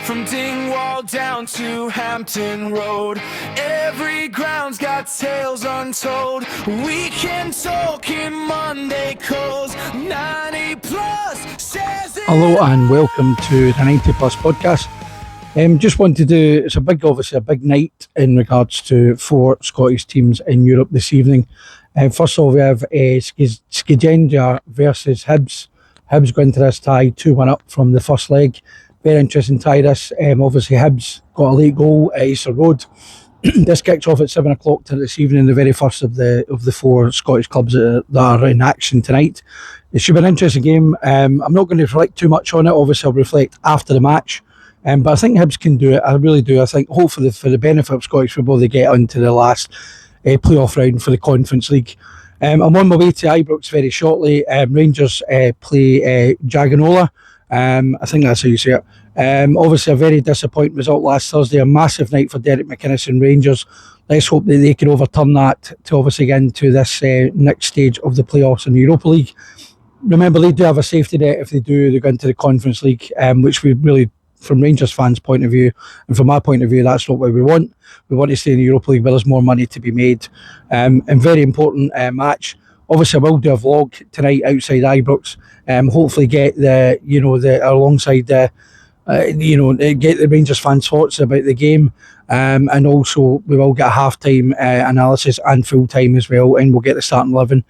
From Dingwall down to Hampton Road, every ground's got tales untold. We can talk in Monday calls, 90 plus says it. Hello and welcome to the 90 plus podcast. Just want to do, it's obviously a big night in regards to 4 Scottish teams in Europe this evening. First of all, we have Skigenja versus Hibs. Hibs going to this tie 2-1 up from the first leg. Very interesting tie this. Obviously Hibs got a late goal at Easter Road. This kicks off at 7 o'clock this evening, the very first of the 4 Scottish clubs that are in action tonight. It should be an interesting game. I'm not going to reflect too much on it. Obviously I'll reflect after the match. But I think Hibs can do it. I really do. I think hopefully for the benefit of Scottish football they get onto the last playoff round for the Conference League. I'm on my way to Ibrox very shortly. Rangers play Jaganola. I think that's how you say it. Obviously a very disappointing result last Thursday, a massive night for Derek McInnes and Rangers. Let's hope that they can overturn that to obviously get into this next stage of the playoffs in the Europa League. Remember, they do have a safety net if they go into the Conference League, which we really, from Rangers fans' point of view, and from my point of view, that's not what we want. We want to stay in the Europa League where there's more money to be made. And very important match. Obviously, I will do a vlog tonight outside Ibrox. Hopefully, get alongside get the Rangers fans' thoughts about the game, and also we will get a half-time analysis and full-time as well, and we'll get the starting 11.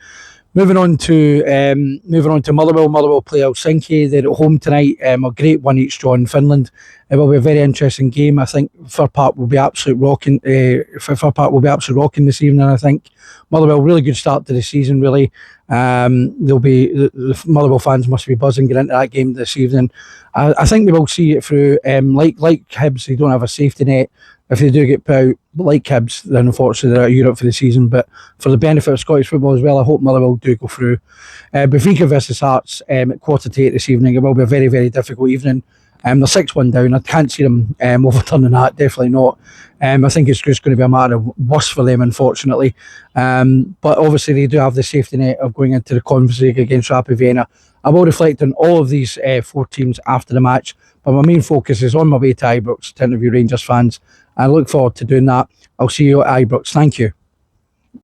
Moving on to Motherwell. Motherwell play Helsinki. They're at home tonight. A great 1-1 draw in Finland. It will be a very interesting game. I think Fir Park will be absolute rocking. Fir Park will be absolute rocking this evening. I think Motherwell, really good start to the season. Really, the Motherwell fans must be buzzing getting into that game this evening. I think they will see it through. Like Hibs, they don't have a safety net. If they do get put out, like Hibs, then unfortunately they're out of Europe for the season. But for the benefit of Scottish football as well, I hope Motherwell do go through. Benfica versus Hearts at 7:45 this evening. It will be a very, very difficult evening. They're 6-1 down. I can't see them overturning that. Definitely not. I think it's just going to be a matter of worse for them, unfortunately. But obviously they do have the safety net of going into the Conference League against Rapid Vienna. I will reflect on all of these 4 teams after the match. But my main focus is on my way to Ibrox to interview Rangers fans. I look forward to doing that. I'll see you at Ibrox. Thank you.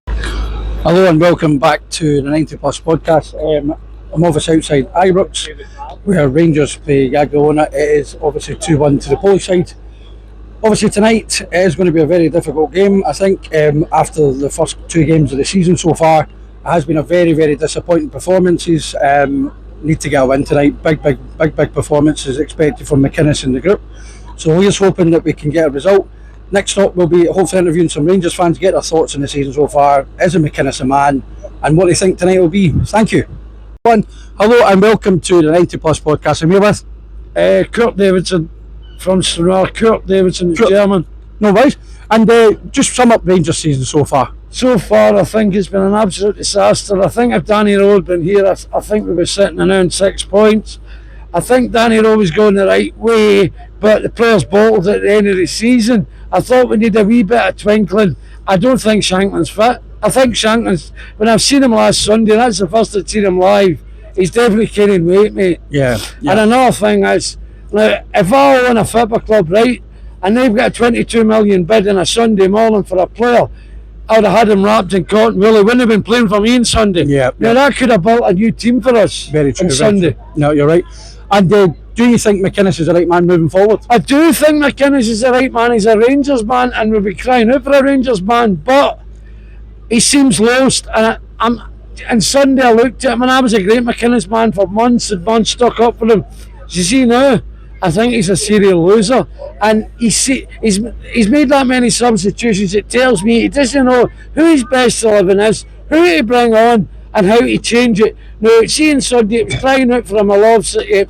Hello and welcome back to the 90 Plus podcast. I'm obviously outside Ibrox where Rangers play Jagiellona. It is obviously 2-1 to the Polish side. Obviously tonight is going to be a very difficult game. I think after the first 2 games of the season so far, it has been a very, very disappointing performances. Need to get a win tonight. Big performances expected from McInnes and the group. So we're just hoping that we can get a result. Next up, we'll be hopefully interviewing some Rangers fans, get their thoughts on the season so far. Is McInnes a man? And what they think tonight will be. Thank you. Hello and welcome to the 90 Plus podcast. I'm here with Kurt Davidson from Stranraer. Kurt Davidson, German. No worries. And just sum up Rangers season so far. So far, I think it's been an absolute disaster. I think if Danny Rowe had been here, I think we were sitting around 6 points. I think Danny Rowe was going the right way, but the players bolted at the end of the season. I thought we needed a wee bit of twinkling. I don't think Shankland's fit. I think Shankland's, when I've seen him last Sunday, that's the first I've seen him live, he's definitely carrying weight, mate. Yeah. And another thing is, like, if I own a football club, right, and they've got a 22 million bid on a Sunday morning for a player, I would have had him wrapped in cotton wool. He wouldn't have been playing for me on Sunday. Yeah. Now that could have built a new team for us. Very true. On Sunday. No, you're right. And do you think McInnes is the right man moving forward? I do think McInnes is the right man. He's a Rangers man, and we'll be crying out for a Rangers man. But he seems lost. And Sunday I looked at him, and I was a great McInnes man for months and months, stuck up for him. You see now, I think he's a serial loser, and he's made that many substitutions. It tells me he doesn't know who his best 11 is, who to bring on, and how to change it. Now, seeing Sunday, it was crying out for a Milovski,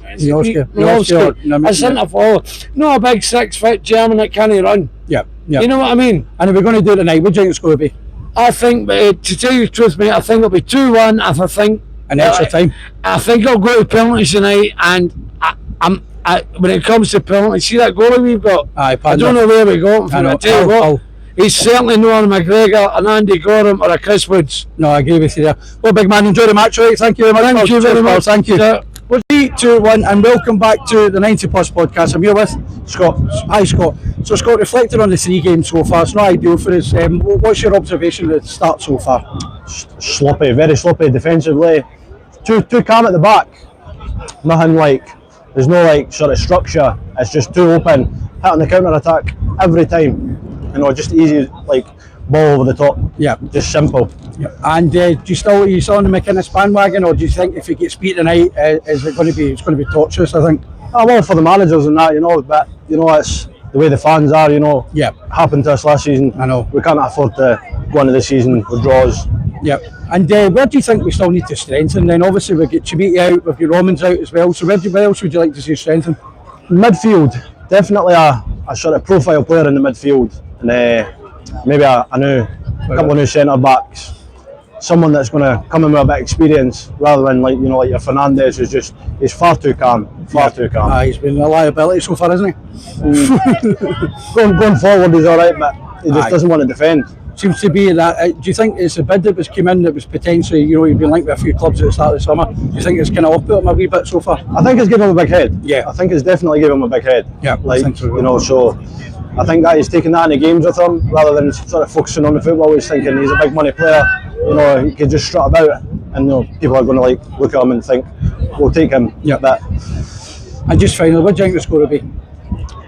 a centre forward, not a big 6-foot German that can't run. Yeah. You know what I mean? And if we're going to do it tonight, what do you think it's going to be? I think, to tell you the truth, mate, I think it'll be 2-1. I think an extra time. I think I'll go to penalties tonight, and when it comes to penalties, see that goalie we've got? I don't know where we're going from. I tell you what, he's certainly not a McGregor, an Andy Gorham, or a Chris Woods. No, I agree with you there. Well, big man, enjoy the match, right? Thank you very much. Thank you very much. Thank you. We'll see 3, 2, 1, and welcome back to the 90 Plus podcast. I'm here with Scott. Hi, Scott. So, Scott, reflecting on the 3 games so far, it's not ideal for us. What's your observation of the start so far? Sloppy, very sloppy defensively. Too calm at the back. Nothing like, there's no like sort of structure. It's just too open. Hit on the counter attack every time. You know, just easy like ball over the top. Yeah. Just simple. Yeah. And are you still on the McInnes bandwagon, or do you think if he gets beat tonight, it's going to be torturous? I think. Well, for the managers and that, you know, but you know it's the way the fans are. You know, Yeah. happened to us last season. I know. We can't afford to go into the season with draws. Yeah. And where do you think we still need to strengthen? Then obviously we've got Chibiti out, we've got Romans out as well. So where else would you like to see strengthen? Midfield, definitely a sort of profile player in the midfield, and maybe a couple of new centre backs. Someone that's going to come in with a bit of experience rather than like your Fernandes, who's he's far too calm. Too calm. He's been a liability so far, hasn't he? Going forward he's alright, but he just doesn't want to defend. Seems to be that. Do you think it's a bid that was came in that was potentially, he'd been linked with a few clubs at the start of the summer? Do you think it's kind of off-put him a wee bit so far? I think it's given him a big head. Yeah. I think it's definitely given him a big head. Yeah, like I think so. So I think that he's taking that in the games with him rather than sort of focusing on the football. He's thinking he's a big money player. He could just strut about, and people are going to like look at him and think we'll take him. Yeah. But And just finally, what do you think the score will be?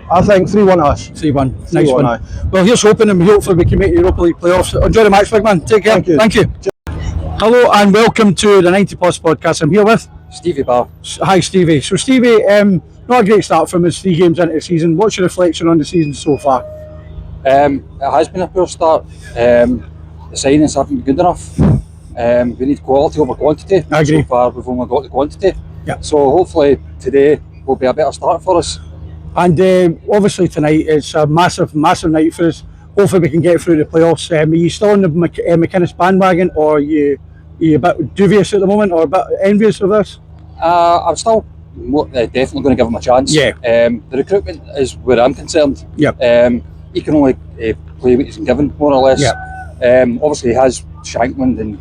I think 3-1 us. 3-1. Nice 3-1, one. aye. Well, here's hoping, and hopefully we can make the Europa League playoffs. Enjoy the match, big man. Take care. Thank you. Hello and welcome to the 90 Plus podcast. I'm here with Stevie Barr. Hi, Stevie. So, Stevie, not a great start from us 3 games into the season. What's your reflection on the season so far? It has been a poor start. The signings haven't been good enough. We need quality over quantity. I agree. So far, we've only got the quantity. Yeah. So hopefully today will be a better start for us. And obviously tonight it's a massive night for us. Hopefully we can get through the playoffs. Are you still on the McInnes bandwagon, or are you a bit dubious at the moment, or a bit envious of this? I'm still definitely going to give him a chance. Yeah. The recruitment is where I'm concerned. Yeah. He can only play what he's given, more or less. Yeah. Obviously he has Shankland and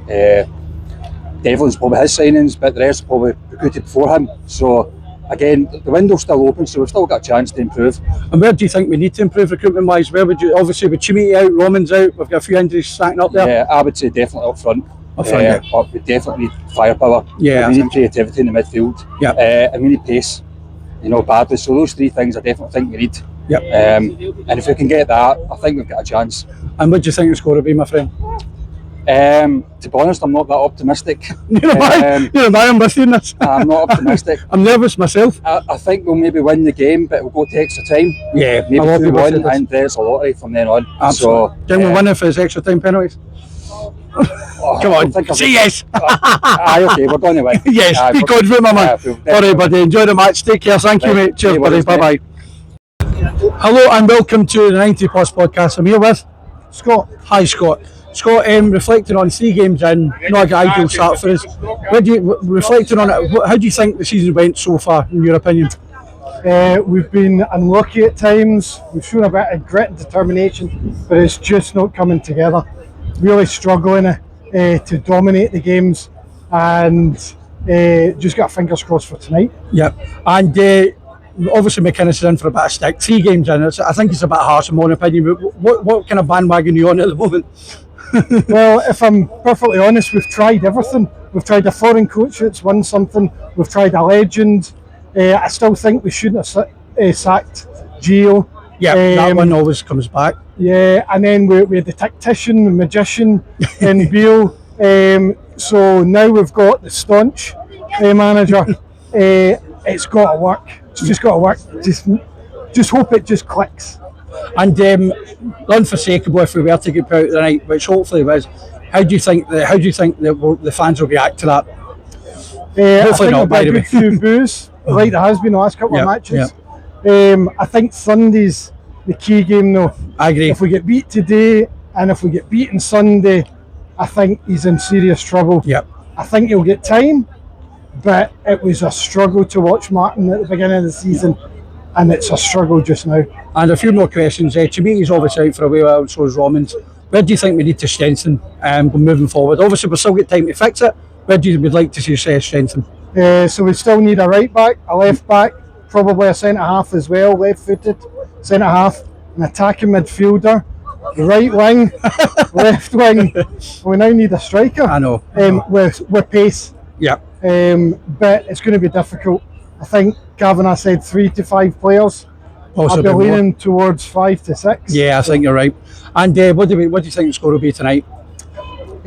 Devlin's probably his signings, but the rest are probably recruited before him. So again, the window's still open, so we've still got a chance to improve. And where do you think we need to improve recruitment wise? Where would you, obviously with Chimiti out, Romans out, we've got a few injuries stacking up there. Yeah, I would say definitely up front. Yeah. But we definitely need firepower. Yeah, We need creativity in the midfield. Yeah. And we need pace, badly. So those 3 things I definitely think we need. Yep. And if we can get that, I think we've got a chance. And what do you think the score will be, my friend? To be honest, I'm not that optimistic. You're I'm with you in this. I'm not optimistic. I'm nervous myself. I think we'll maybe win the game, but we'll go to extra time. Yeah, Maybe a lot of people said 2-1, this. and there's a lottery from then on. Absolutely. So, Can we win if it's extra time penalties? Come on, say yes. Aye, okay, we're going to win. Yes, Aye, be we're- confident, my man. we'll All definitely right, buddy. Enjoy the match. Take care. Thank you, Right. mate. Cheers, No buddy. worries, Bye mate. bye. Hello and welcome to the 90 Plus podcast. I'm here with Scott. Hi, Scott. Scott, reflecting on 3 games in, not an ideal start for us. Reflecting on it, how do you think the season went so far, in your opinion? We've been unlucky at times. We've shown a bit of grit and determination, but it's just not coming together. Really struggling to dominate the games, and just got fingers crossed for tonight. Yep. And obviously McInnes is in for a bit of stick. 3 games in, I think it's a bit harsh in my own opinion, but what kind of bandwagon are you on at the moment? Well, if I'm perfectly honest, we've tried everything. We've tried a foreign coach that's won something. We've tried a legend. I still think we shouldn't have sacked Gio. Yeah, that one always comes back. Yeah, and then we had the tactician, the magician in Beale. So now we've got the staunch manager. It's got to work. It's just got to work. Just hope it just clicks. And unforsakable if we were to get out tonight, which hopefully was. How do you think the fans will react to that? Hopefully not, by the way. A few boos, like there has been the last couple of matches. I think Sunday's the key game though. I agree. If we get beat today and if we get beaten Sunday, I think he's in serious trouble. Yep. I think he'll get time, but it was a struggle to watch Martin at the beginning of the season, and it's a struggle just now. And a few more questions. Chimiti's obviously out for a while, and so is Romans. Where do you think we need to strengthen moving forward? Obviously, we've still got time to fix it. Where do you would like to see us strengthen? So we still need a right back, a left back, probably a centre half as well, left-footed centre half, an attacking midfielder, right wing, left wing. We now need a striker. I know. With pace. Yeah. But it's going to be difficult. I think Kavanagh said 3 to 5 players. Possibly I'll be more. leaning towards 5 to 6. Yeah, I think you're right. And what do you think the score will be tonight?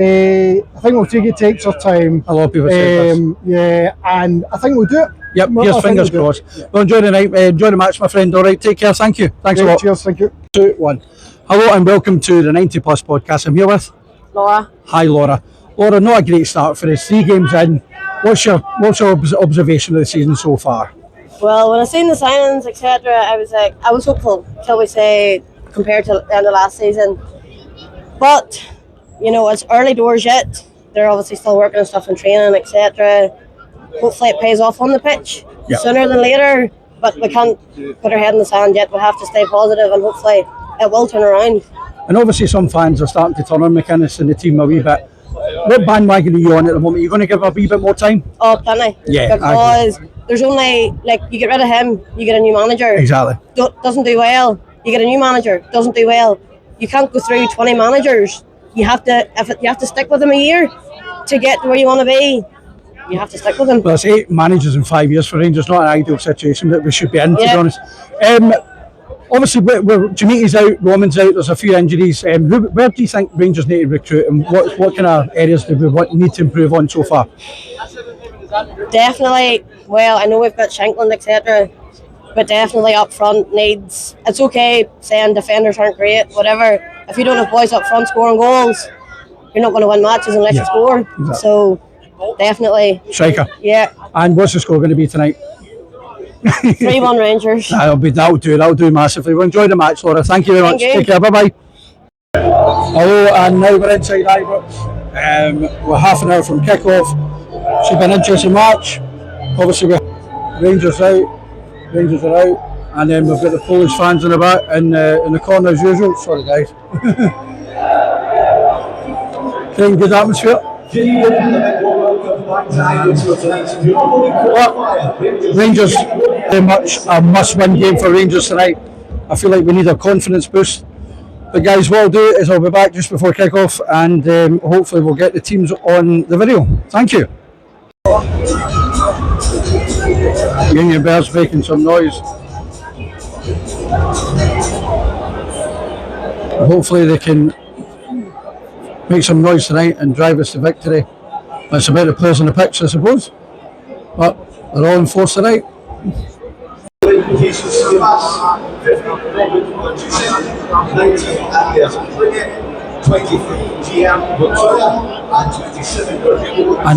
I think we'll take it to extra time. A lot of people say this. Yeah, and I think we'll do it. Yep, Well, here's I think fingers we'll do it. crossed. Well, enjoy the night, enjoy the match, my friend. All right, take care. Thank you. Thanks a Yeah, lot. cheers, thank you. 2, 1. Hello and welcome to the 90 Plus podcast. I'm here with Laura. Hi, Laura. Laura, not a great start for us. 3 games in. What's your observation of the season so far? Well, when I seen the signings, etc., I was hopeful, shall we say, compared to the end of last season. But it's early doors yet. They're obviously still working on stuff and training, etc. Hopefully, it pays off on the pitch sooner than later. But we can't put our head in the sand yet. We have to stay positive, and hopefully, it will turn around. And obviously, some fans are starting to turn on McInnes and the team a wee bit. What bandwagon are you on at the moment? Are you going to give a wee bit more time? Oh, plenty. Yeah, Because there's only, you get rid of him, you get a new manager. Exactly. Doesn't do well. You get a new manager, doesn't do well. You can't go through 20 managers. You have to stick with them a year to get to where you want to be. You have to stick with them. Well, it's 8 managers in 5 years for Rangers. Not an ideal situation that we should be in, to be honest. Obviously, Jamie's out, Roman's out. There's a few injuries. Where do you think Rangers need to recruit, and what kind of areas do we need to improve on so far? Definitely. Well, I know we've got Shankland, etc., but definitely up front needs. It's okay saying defenders aren't great, whatever. If you don't have boys up front scoring goals, you're not going to win matches unless you score. Exactly. So definitely. Striker. Yeah. And what's the score going to be tonight? 3-1 Rangers. That'll do massively. We'll enjoy the match, Laura. Thank you very much. you. Take care. Bye bye. Hello, and now we're inside Ibrox. We're half an hour from kick-off. It's been an interesting match. Obviously, Rangers out. Rangers are out, and then we've got the Polish fans in the back in the corner as usual. Sorry, guys. Good atmosphere. Rangers, very much a must-win game for Rangers tonight. I feel like we need a confidence boost. But guys, what I'll do is I'll be back just before kick-off, and hopefully we'll get the teams on the video. Thank you. Union Bears making some noise. Hopefully they can make some noise tonight and drive us to victory. That's about the players on the pitch, I suppose. But they're all in force tonight. And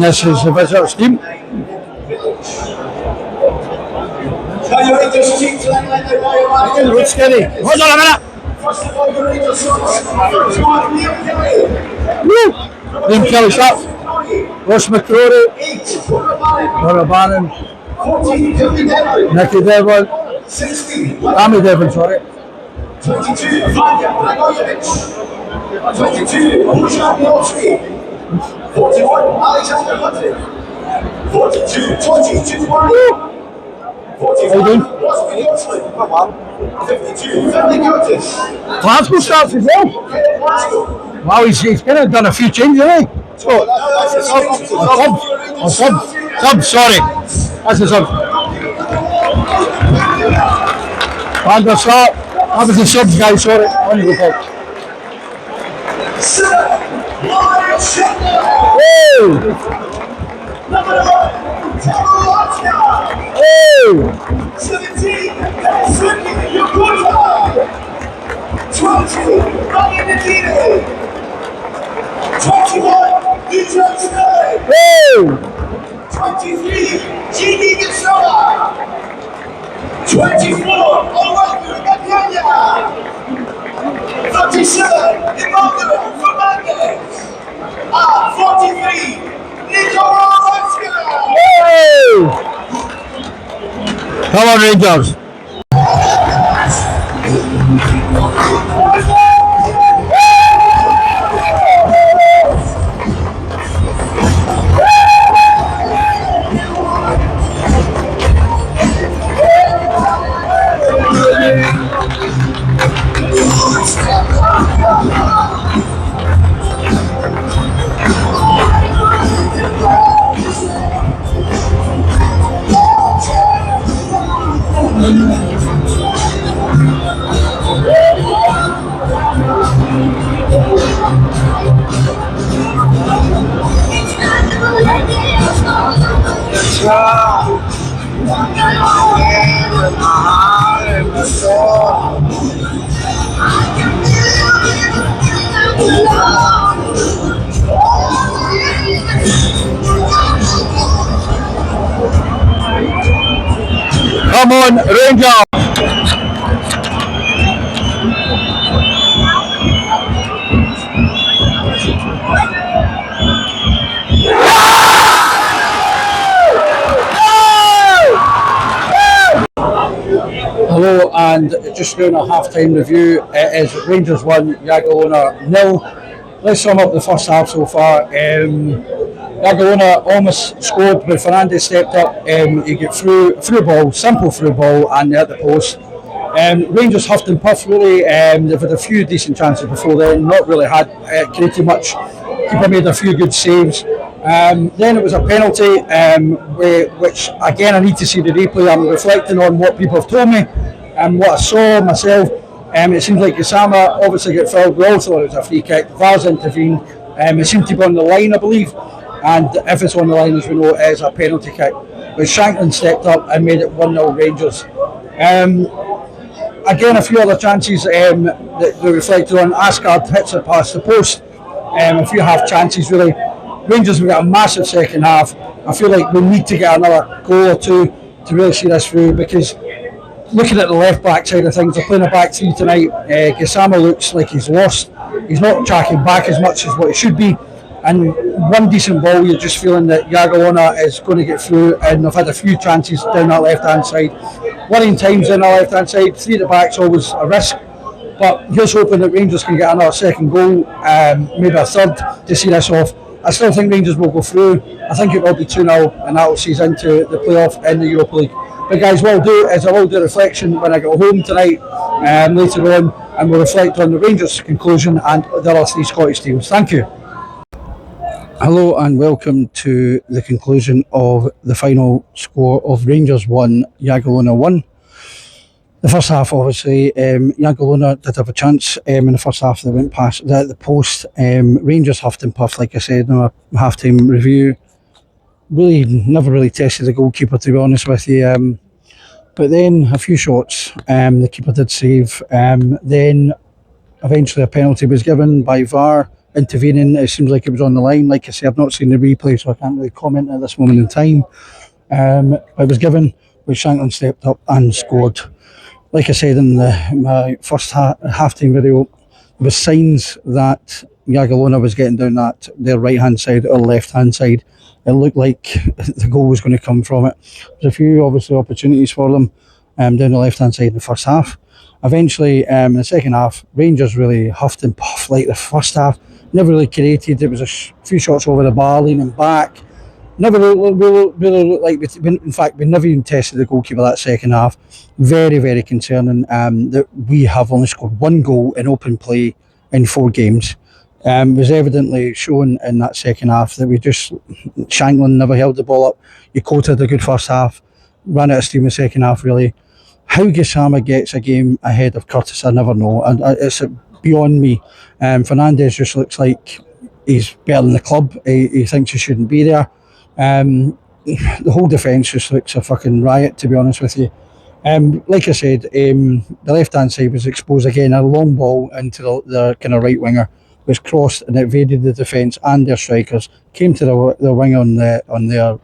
this is the visitors team. It's steady. Hold on a minute. Liam Kelly's up. Ross McCrory. Laura Bannon. Nicky Devlin. Amy Devlin, sorry. 22, Vanya Dragojevic. 22, Musha Milski. 41, Alexander Hutton. 42, 22, 45, Rosby Yoslin. 52, Finley Curtis. Glasgow starts as well. Glasgow. Wow, he's kind of done a few changes, hasn't he? Sub, sorry. That's a sub. Van der Sar. That was the subs, guys, sorry. On you go, Paul. Woo! Number 11, Tamarotska. Woo! 17, Helsinki Yukuta. 20, Ryan Nikiti. 21, Detroit Snelling. Woo! 23, Gigi Gasola. 24, Olagu Ganyanya. 37, Emmanuel Fernandez. 43, Nico Romanska. Woo! Come on, Rangers. Come on, Rangers! Hello, and just doing a half-time review. It is Rangers 1, Jagiellona 0. Let's sum up the first half so far. Jagiellona almost scored, but Fernandes stepped up. He got through ball, simple through ball, and at the post. Rangers huffed and puffed really. They've had a few decent chances before then, not really had created much. Keeper made a few good saves. Then it was a penalty, which again I need to see the replay. I'm reflecting on what people have told me and what I saw myself. It seems like Gassama obviously got fouled. We all thought it was a free kick. VAR's intervened. It seemed to be on the line, I believe. And if it's on the line, as we know, it is a penalty kick. But Shanklin stepped up and made it 1-0 Rangers. Again, a few other chances that we reflected on. Asgard hits it past the post. A few half chances really. Rangers have got a massive second half. I feel like we need to get another goal or two to really see this through, because looking at the left back side of things, they're playing a back three tonight. Gassama looks like he's lost. He's not tracking back as much as what he should be. And one decent ball, you're just feeling that Jagiellona is going to get through, and they've had a few chances down that left-hand side. Winning times down the left-hand side, three at the back's always a risk. But here's hoping that Rangers can get another second goal, maybe a third, to see this off. I still think Rangers will go through. I think it will be 2-0, and that will see us into the playoff in the Europa League. But guys, what I'll do is I will do a reflection when I get home tonight, later on, and we'll reflect on the Rangers' conclusion and the other three Scottish teams. Thank you. Hello and welcome to the conclusion of the final score of Rangers 1, Jagiellona 1. The first half, obviously, Jagiellona did have a chance in the first half that went past the post. Rangers huffed and puffed, like I said in our half-time review. Really, never really tested the goalkeeper, to be honest with you. But then a few shots, the keeper did save. Then eventually a penalty was given by VAR intervening. It seems like it was on the line. Like I say, I've not seen the replay, so I can't really comment at this moment in time. It was given, but Shanklin stepped up and scored. Like I said in my first half-time video, there was signs that Jagiellona was getting down their right-hand side or left-hand side. It looked like the goal was going to come from it. There's a few, obviously, opportunities for them down the left-hand side in the first half. Eventually, in the second half, Rangers really huffed and puffed like the first half. Never really created. It was a few shots over the bar, leaning back. Never really looked like, in fact, we never even tested the goalkeeper that second half. Very, very concerning that we have only scored one goal in open play in 4 games. It was evidently shown in that second half that Shanklin never held the ball up. Yokota had a good first half, ran out of steam in the second half, really. How Gassama gets a game ahead of Curtis, I never know. And it's beyond me. Fernandes just looks like he's better than the club. He thinks he shouldn't be there. The whole defence just looks a fucking riot, to be honest with you. Like I said, the left-hand side was exposed again. A long ball into the kind of right winger was crossed and it evaded the defence and their strikers. Came to the wing on their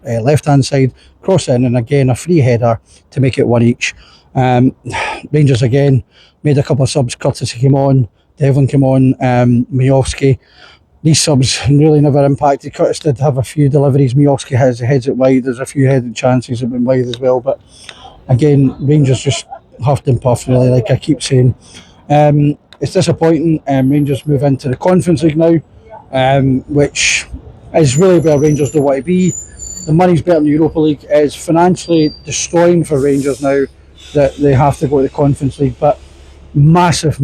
left-hand side, crossed in, and again a free header to make it 1 each. Rangers again made a couple of subs. Curtis came on, Devlin came on, Miovski. These subs really never impacted. Curtis did have a few deliveries. Miovski heads it wide. There's a few headed chances that have been wide as well. But again, Rangers just huffed and puffed, really, like I keep saying. It's disappointing. Rangers move into the Conference League now, which is really where Rangers don't want to be. The money's better in the Europa League. It's financially destroying for Rangers now that they have to go to the Conference League. But massive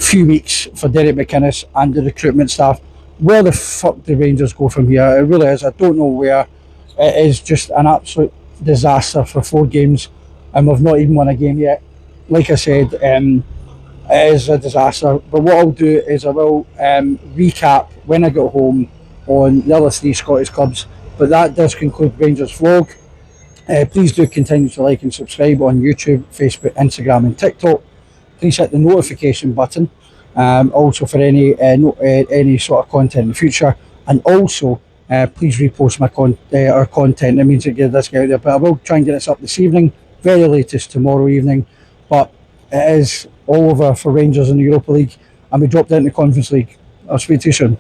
few weeks for Derek McInnes and the recruitment staff. Where the fuck do Rangers go from here? It really is. I don't know where. It is just an absolute disaster for 4 games, and we've not even won a game yet. Like I said, it is a disaster. But what I'll do is I will recap when I get home on the other 3 Scottish clubs. But that does conclude Rangers vlog. Please do continue to like and subscribe on YouTube, Facebook, Instagram, and TikTok. Please hit the notification button. Also for any sort of content in the future, and also please repost our content. It means to get this out there. But I will try and get this up this evening, very latest tomorrow evening. But it is all over for Rangers in the Europa League, and we dropped out in the Conference League. I'll speak to you soon.